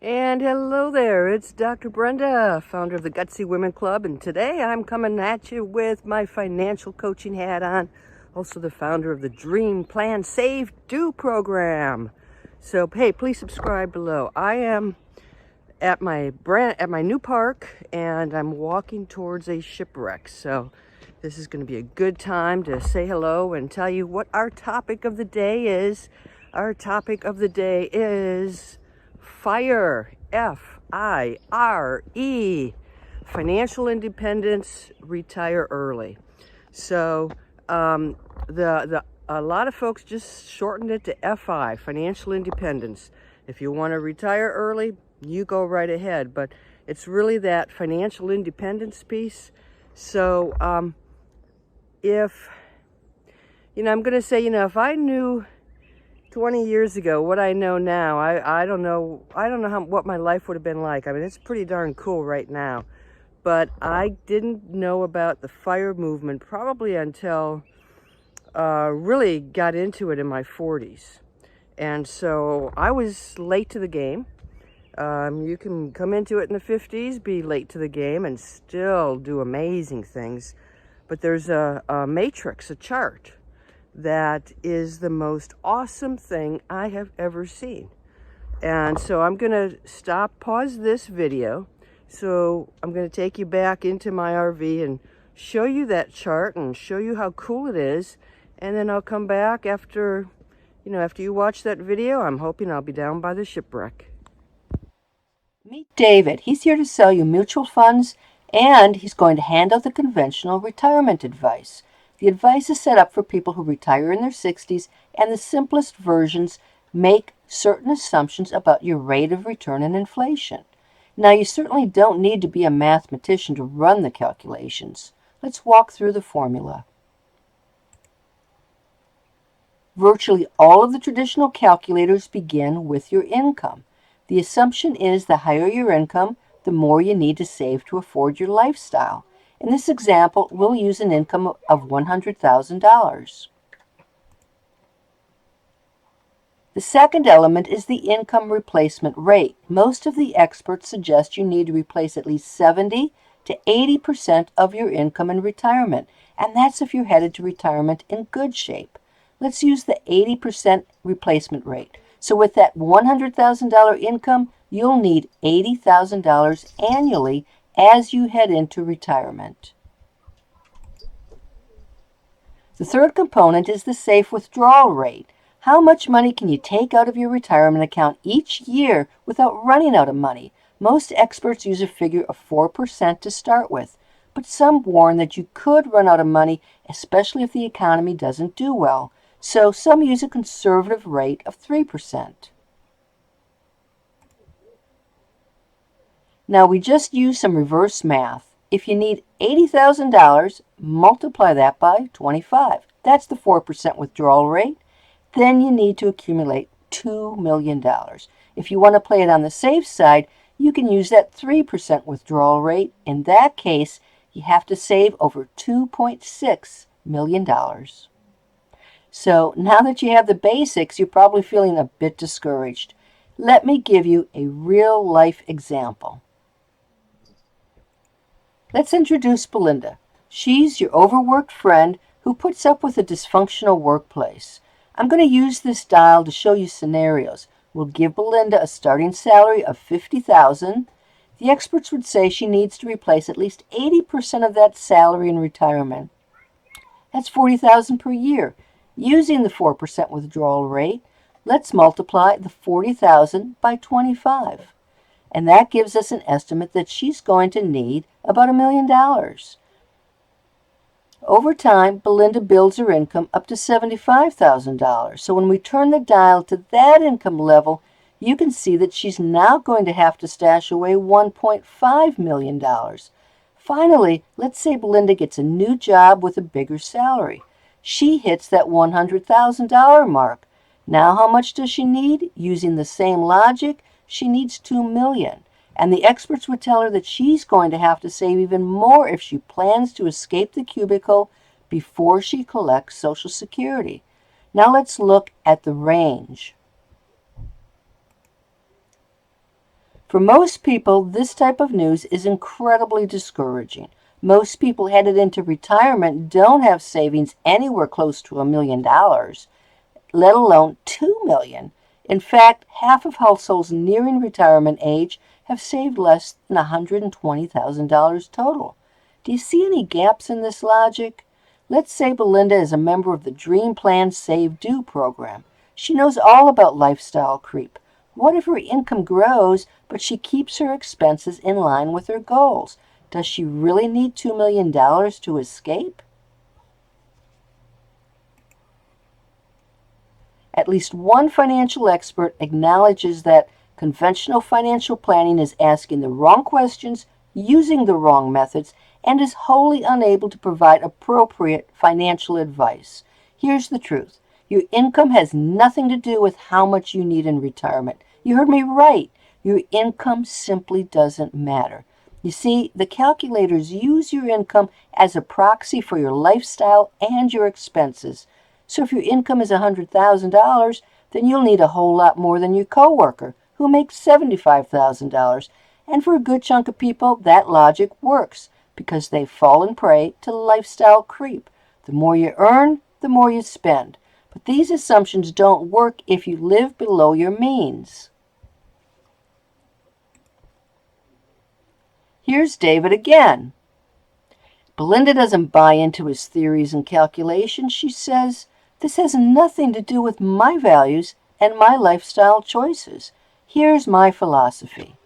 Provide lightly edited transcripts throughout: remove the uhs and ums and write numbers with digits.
And hello there, it's Dr. Brenda, founder of the Gutsy Women Club, and today I'm coming at you with my financial coaching hat on, also the founder of the Dream Plan Save Do program. So hey, please subscribe below. I am at my new park and I'm walking towards a shipwreck. So this is going to be a good time to say hello and tell you what our topic of the day is. Our topic of the day is FIRE, FIRE, financial independence, retire early. So a lot of folks just shortened it to FI, financial independence. If you want to retire early, you go right ahead. But it's really that financial independence piece. So if, I'm going to say, if I knew 20 years ago what I know now, I don't know what my life would have been like. I mean, it's pretty darn cool right now. But I didn't know about the FIRE movement probably until really got into it in my 40s. And so I was late to the game. You can come into it in the 50s, be late to the game, and still do amazing things. But there's a matrix, a chart, that is the most awesome thing I have ever seen. And so I'm going to pause this video. So I'm going to take you back into my RV and show you that chart and show you how cool it is. And then I'll come back after you watch that video. I'm hoping I'll be down by the shipwreck. Meet David. He's here to sell you mutual funds, and he's going to hand out the conventional retirement advice. The advice is set up for people who retire in their 60s, and the simplest versions make certain assumptions about your rate of return and inflation. Now, you certainly don't need to be a mathematician to run the calculations. Let's walk through the formula. Virtually all of the traditional calculators begin with your income. The assumption is the higher your income, the more you need to save to afford your lifestyle. In this example, we'll use an income of $100,000. The second element is the income replacement rate. Most of the experts suggest you need to replace at least 70 to 80% of your income in retirement, and that's if you're headed to retirement in good shape. Let's use the 80% replacement rate. So with that $100,000 income, you'll need $80,000 annually as you head into retirement. The third component is the safe withdrawal rate. How much money can you take out of your retirement account each year without running out of money? Most experts use a figure of 4% to start with, but some warn that you could run out of money, especially if the economy doesn't do well. So some use a conservative rate of 3%. Now we just use some reverse math. If you need $80,000, multiply that by 25. That's the 4% withdrawal rate. Then you need to accumulate $2 million. If you want to play it on the safe side, you can use that 3% withdrawal rate. In that case, you have to save over $2.6 million. So now that you have the basics, you're probably feeling a bit discouraged. Let me give you a real-life example. Let's introduce Belinda. She's your overworked friend who puts up with a dysfunctional workplace. I'm going to use this dial to show you scenarios. We'll give Belinda a starting salary of $50,000. The experts would say she needs to replace at least 80% of that salary in retirement. That's $40,000 per year. Using the 4% withdrawal rate, let's multiply the $40,000 by 25. And that gives us an estimate that she's going to need about $1 million. Over time, Belinda builds her income up to $75,000. So when we turn the dial to that income level, you can see that she's now going to have to stash away $1.5 million. Finally, let's say Belinda gets a new job with a bigger salary. She hits that $100,000 mark. Now how much does she need? Using the same logic, she needs $2 million. And the experts would tell her that she's going to have to save even more if she plans to escape the cubicle before she collects Social Security. Now let's look at the range. For most people, this type of news is incredibly discouraging. Most people headed into retirement don't have savings anywhere close to $1 million, let alone 2 million. In fact, half of households nearing retirement age have saved less than $120,000 total. Do you see any gaps in this logic? Let's say Belinda is a member of the Dream Plan Save Do program. She knows all about lifestyle creep. What if her income grows, but she keeps her expenses in line with her goals? Does she really need $2 million to escape? At least one financial expert acknowledges that conventional financial planning is asking the wrong questions, using the wrong methods, and is wholly unable to provide appropriate financial advice. Here's the truth. Your income has nothing to do with how much you need in retirement. You heard me right. Your income simply doesn't matter. You see, the calculators use your income as a proxy for your lifestyle and your expenses. So if your income is $100,000, then you'll need a whole lot more than your coworker who makes $75,000. And for a good chunk of people, that logic works because they've fallen prey to lifestyle creep. The more you earn, the more you spend. But these assumptions don't work if you live below your means. Here's David again. Belinda doesn't buy into his theories and calculations. She says, this has nothing to do with my values and my lifestyle choices. Here's my philosophy.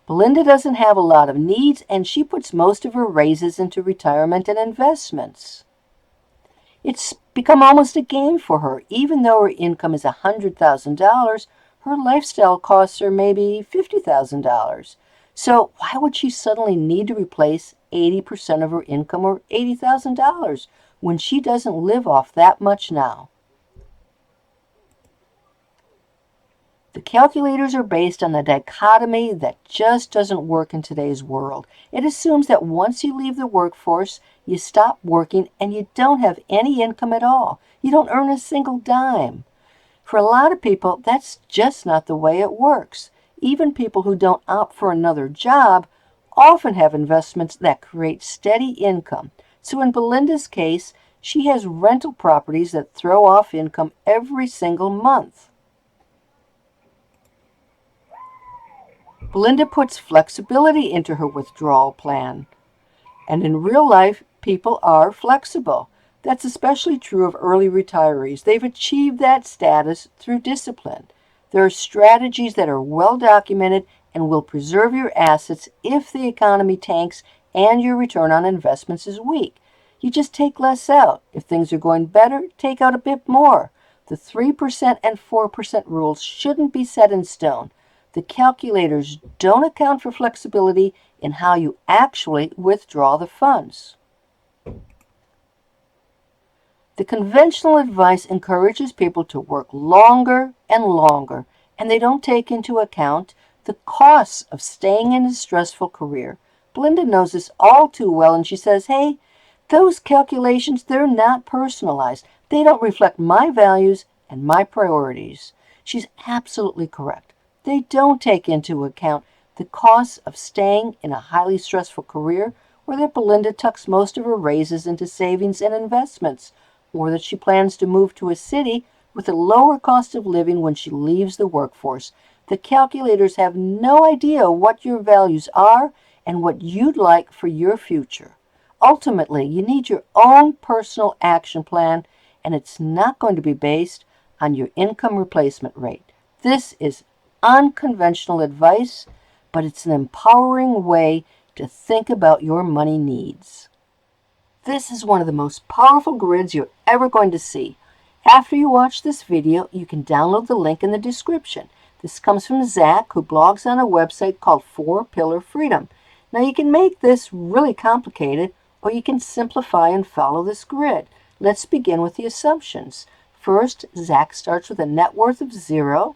Belinda doesn't have a lot of needs, and she puts most of her raises into retirement and investments. It's become almost a game for her. Even though her income is $100,000, her lifestyle costs are maybe $50,000. So why would she suddenly need to replace 80% of her income or $80,000 when she doesn't live off that much now? The calculators are based on the dichotomy that just doesn't work in today's world. It assumes that once you leave the workforce, you stop working and you don't have any income at all. You don't earn a single dime. For a lot of people, that's just not the way it works. Even people who don't opt for another job often have investments that create steady income. So in Belinda's case, she has rental properties that throw off income every single month. Belinda puts flexibility into her withdrawal plan. And in real life, people are flexible. That's especially true of early retirees. They've achieved that status through discipline. There are strategies that are well documented and will preserve your assets if the economy tanks and your return on investments is weak. You just take less out. If things are going better, take out a bit more. The 3% and 4% rules shouldn't be set in stone. The calculators don't account for flexibility in how you actually withdraw the funds. The conventional advice encourages people to work longer and longer, and they don't take into account the costs of staying in a stressful career. Belinda knows this all too well, and she says, hey, those calculations, they're not personalized. They don't reflect my values and my priorities. She's absolutely correct. They don't take into account the costs of staying in a highly stressful career, or that Belinda tucks most of her raises into savings and investments, or that she plans to move to a city with a lower cost of living when she leaves the workforce. The calculators have no idea what your values are and what you'd like for your future. Ultimately, you need your own personal action plan, and it's not going to be based on your income replacement rate. This is unconventional advice, but it's an empowering way to think about your money needs. This is one of the most powerful grids you're ever going to see. After you watch this video, you can download the link in the description. This comes from Zach, who blogs on a website called 4-Pillar Freedom. Now you can make this really complicated, or you can simplify and follow this grid. Let's begin with the assumptions. First, Zach starts with a net worth of 0.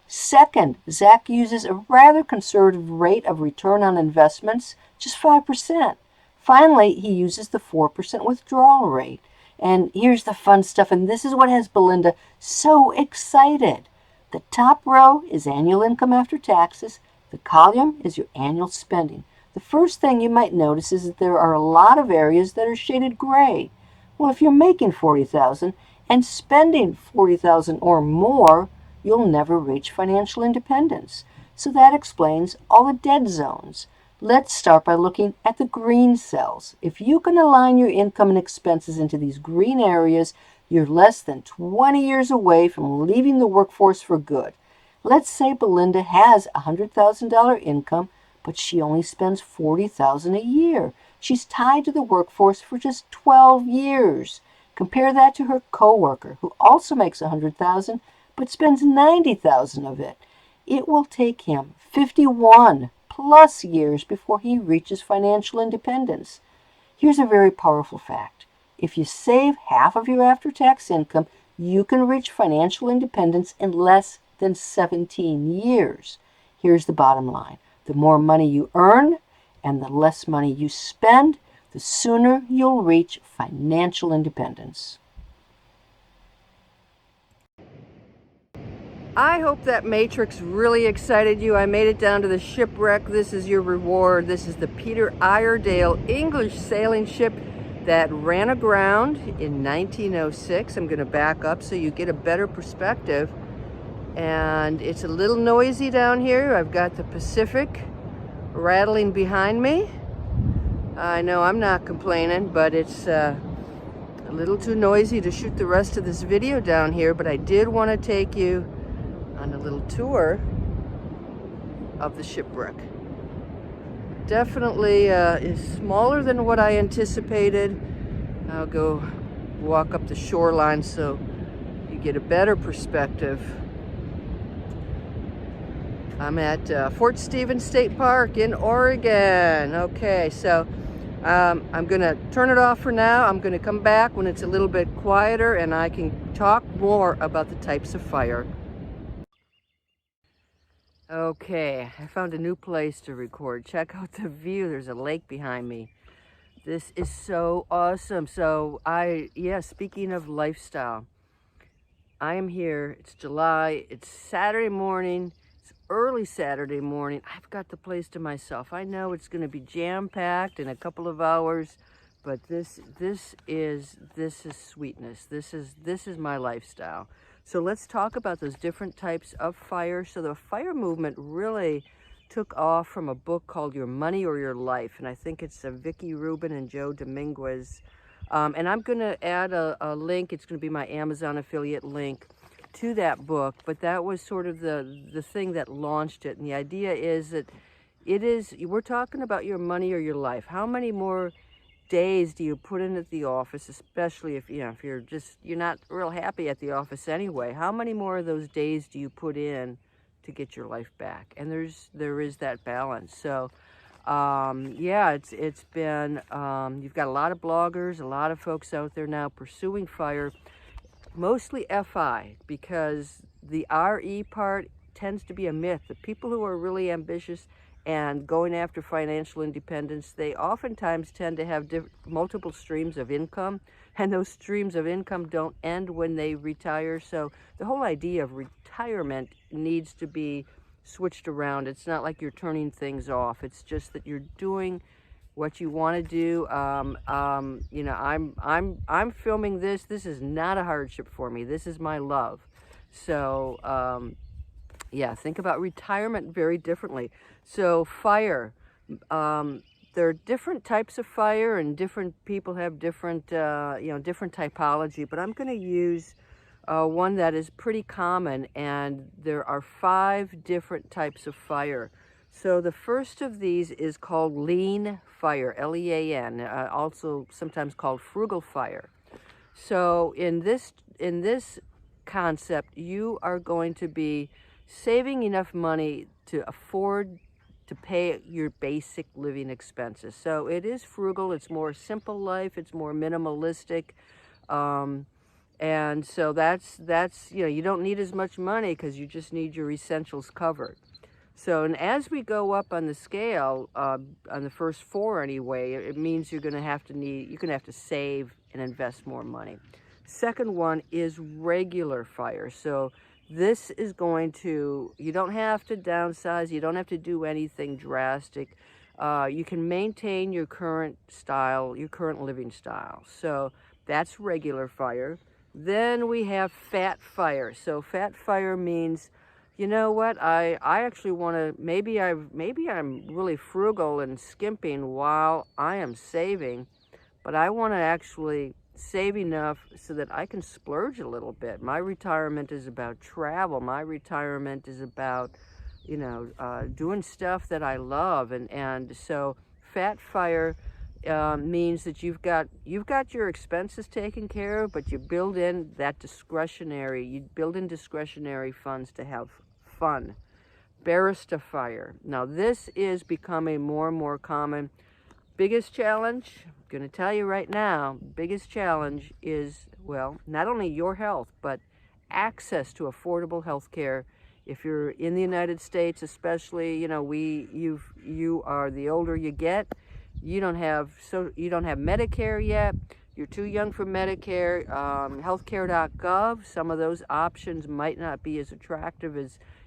Second, Zach uses a rather conservative rate of return on investments, just 5%. Finally, he uses the 4% withdrawal rate. And here's the fun stuff, and this is what has Belinda so excited. The top row is annual income after taxes. The column is your annual spending. The first thing you might notice is that there are a lot of areas that are shaded gray. Well, if you're making $40,000 and spending $40,000 or more, you'll never reach financial independence. So that explains all the dead zones. Let's start by looking at the green cells. If you can align your income and expenses into these green areas, you're less than 20 years away from leaving the workforce for good. Let's say Belinda has a $100,000 income, but she only spends $40,000 a year. She's tied to the workforce for just 12 years. Compare that to her coworker, who also makes $100,000 but spends $90,000 of it. It will take him 51 plus years before he reaches financial independence. Here's a very powerful fact. If you save half of your after-tax income, you can reach financial independence in less than 17 years. Here's the bottom line. The more money you earn and the less money you spend, the sooner you'll reach financial independence. I hope that matrix really excited you. I made it down to the Shipwreck. This is your reward. This is the Peter Iredale English sailing ship that ran aground in 1906. I'm going to back up so you get a better perspective. And it's a little noisy down here. I've got the Pacific rattling behind me. I know I'm not complaining, but it's a little too noisy to shoot the rest of this video down here. But I did want to take you on a little tour of the Shipwreck. Definitely is smaller than what I anticipated. I'll go walk up the shoreline so you get a better perspective. I'm at Fort Stevens State Park in Oregon. Okay, so I'm gonna turn it off for now. I'm gonna come back when it's a little bit quieter and I can talk more about the types of fire. Okay, I found a new place to record. Check out the view. There's a lake behind me. This is so awesome. So speaking of lifestyle, I am here. It's July. It's Saturday morning. It's early Saturday morning. I've got the place to myself. I know it's going to be jam-packed in a couple of hours, but this is sweetness. This is my lifestyle. So let's talk about those different types of fire. So the fire movement really took off from a book called Your Money or Your Life. And I think it's Vicky Rubin and Joe Dominguez. And I'm going to add a link. It's going to be my Amazon affiliate link to that book. But that was sort of the thing that launched it. And the idea is that we're talking about your money or your life. How many more days do you put in at the office, especially if you're not real happy at the office anyway? How many more of those days do you put in to get your life back? And there is that balance. So it's been you've got a lot of bloggers, a lot of folks out there now pursuing fire, mostly FI, because the RE part tends to be a myth. The people who are really ambitious and going after financial independence, they oftentimes tend to have multiple streams of income, and those streams of income don't end when they retire. So the whole idea of retirement needs to be switched around. It's not like you're turning things off. It's just that you're doing what you want to do. I'm filming this. This is not a hardship for me. This is my love. So think about retirement very differently. So fire, there are different types of fire, and different people have different typology. But I'm going to use one that is pretty common, and there are 5 different types of fire. So the first of these is called lean fire, L-E-A-N, also sometimes called frugal fire. So in this concept, you are going to be saving enough money to afford to pay your basic living expenses. So it is frugal. It's more simple life. It's more minimalistic. And so that's you don't need as much money because you just need your essentials covered. So, and as we go up on the scale, on the first 4 anyway, it means you're going to have to save and invest more money. Second one is regular fire. So This is going to, you don't have to downsize, you don't have to do anything drastic. You can maintain your current style, your current living style. So that's regular fire. Then we have fat fire. So fat fire means, you know what, I actually want to, maybe I'm really frugal and skimping while I am saving, but I want to actually save enough so that I can splurge a little bit. My retirement is about travel. My retirement is about, doing stuff that I love, and so fat fire means that you've got your expenses taken care of, but you build in discretionary funds to have fun. Barista fire. Now this is becoming more and more common. Biggest challenge, I'm going to tell you right now, biggest challenge is, well, not only your health, but access to affordable health care. If you're in the United States, especially, you are, the older you get, you don't have Medicare yet. You're too young for Medicare. Healthcare.gov, some of those options might not be as attractive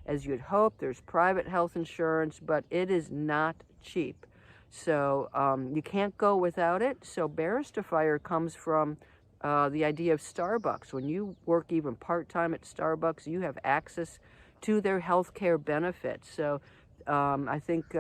as you'd hope. There's private health insurance, but it is not cheap. So you can't go without it. So Barista Fire comes from the idea of Starbucks. When you work even part-time at Starbucks, you have access to their healthcare benefits. So I think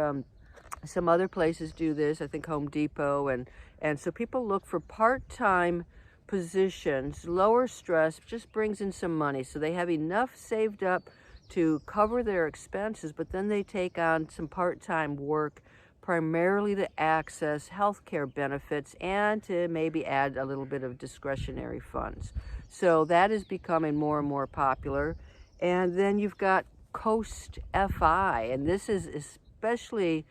some other places do this. I think Home Depot, and so people look for part-time positions. Lower stress, just brings in some money, so they have enough saved up to cover their expenses, but then they take on some part-time work primarily to access healthcare benefits and to maybe add a little bit of discretionary funds. So that is becoming more and more popular. And then you've got Coast FI, and this is especially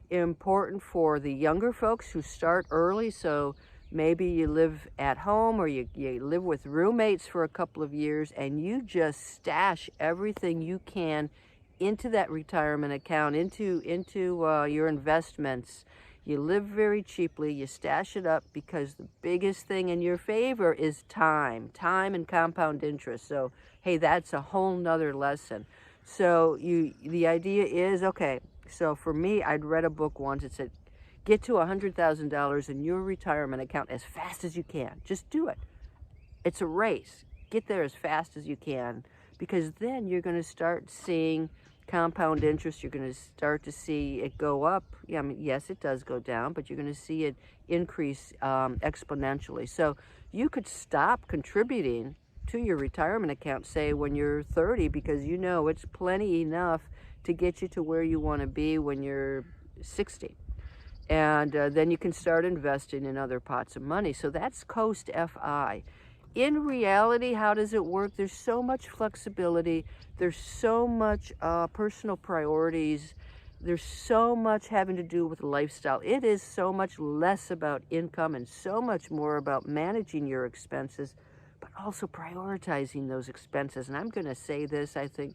important for the younger folks who start early. So maybe you live at home, or you live with roommates for a couple of years, and you just stash everything you can into that retirement account, into your investments. You live very cheaply, you stash it up, because the biggest thing in your favor is time and compound interest. So hey, that's a whole nother lesson. So the idea is, okay, so for me, I'd read a book once. It said, get to $100,000 in your retirement account as fast as you can. Just do it. It's a race. Get there as fast as you can, because then you're going to start seeing compound interest. You're going to start to see it go up. Yeah, I mean, yes, it does go down, but you're going to see it increase exponentially. So you could stop contributing to your retirement account, say, when you're 30, because you know it's plenty enough to get you to where you want to be when you're 60. And then you can start investing in other pots of money. So that's Coast FI. In reality, how does it work? There's so much flexibility. There's so much personal priorities. There's so much having to do with lifestyle. It is so much less about income and so much more about managing your expenses, but also prioritizing those expenses. And I'm going to say this, I think,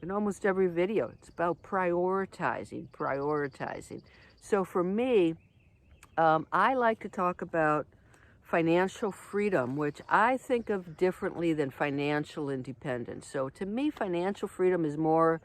in almost every video. It's about prioritizing. So for me, I like to talk about financial freedom, which I think of differently than financial independence. So to me, financial freedom is more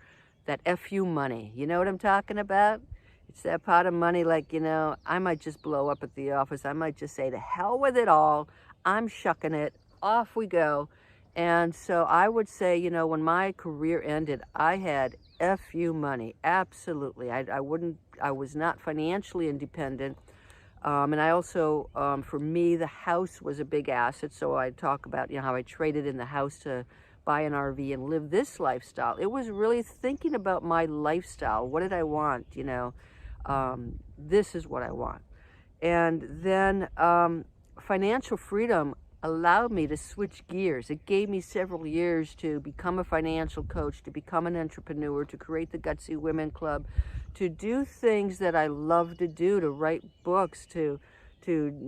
that FU money. You know what I'm talking about? It's that pot of money, like, I might just blow up at the office. I might just say, to hell with it all. I'm shucking it. Off we go. And so I would say, when my career ended, I had FU money. Absolutely. I was not financially independent. And I also, for me, the house was a big asset. So I talk about, how I traded in the house to buy an RV and live this lifestyle. It was really thinking about my lifestyle. What did I want? This is what I want. And then financial freedom allowed me to switch gears. It gave me several years to become a financial coach, to become an entrepreneur, to create the Gutsy Women Club, to do things that I love to do, to write books, to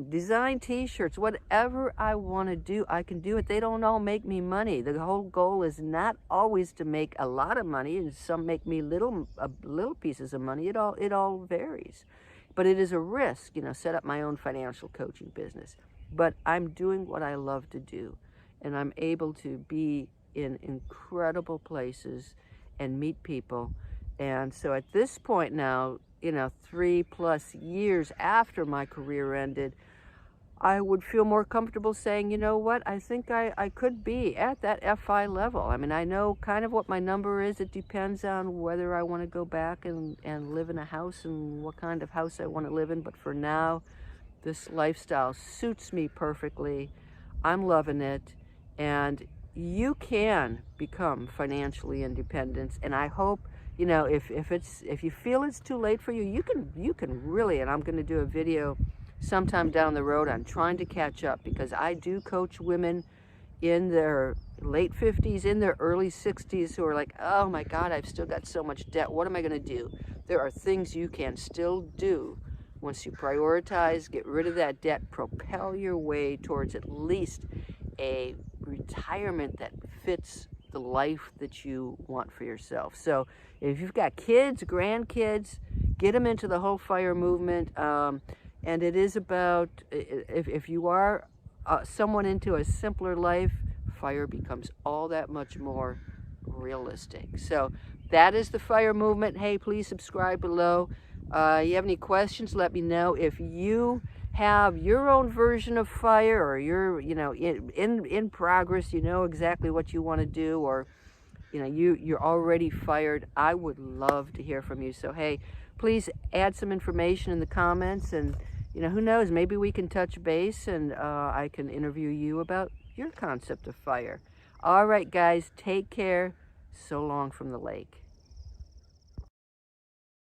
design t-shirts. Whatever I want to do, I can do it. They don't all make me money. The whole goal is not always to make a lot of money, and some make me little pieces of money. It all varies. But it is a risk, set up my own financial coaching business. But I'm doing what I love to do, and I'm able to be in incredible places and meet people. And so at this point now, 3+ years after my career ended, I would feel more comfortable saying, you know what, I think I could be at that FI level. I mean, I know kind of what my number is. It depends on whether I want to go back and live in a house and what kind of house I want to live in. But for now, this lifestyle suits me perfectly. I'm loving it. And you can become financially independent. And I hope, if you feel it's too late for you, you can really, and I'm going to do a video sometime down the road on trying to catch up, because I do coach women in their late 50s, in their early 60s, who are like, oh my God, I've still got so much debt. What am I going to do? There are things you can still do once you prioritize, get rid of that debt, propel your way towards at least a retirement that fits the life that you want for yourself. So if you've got kids, grandkids, get them into the whole FIRE movement. And it is about, if you are someone into a simpler life, FIRE becomes all that much more realistic. So that is the FIRE movement. Hey, please subscribe below. You have any questions, let me know. If you have your own version of FIRE, or you're in progress, you know exactly what you want to do, or you're already fired, I would love to hear from you. So hey, please add some information in the comments, and who knows, maybe we can touch base, and I can interview you about your concept of FIRE. All right, guys, take care. So long from the lake.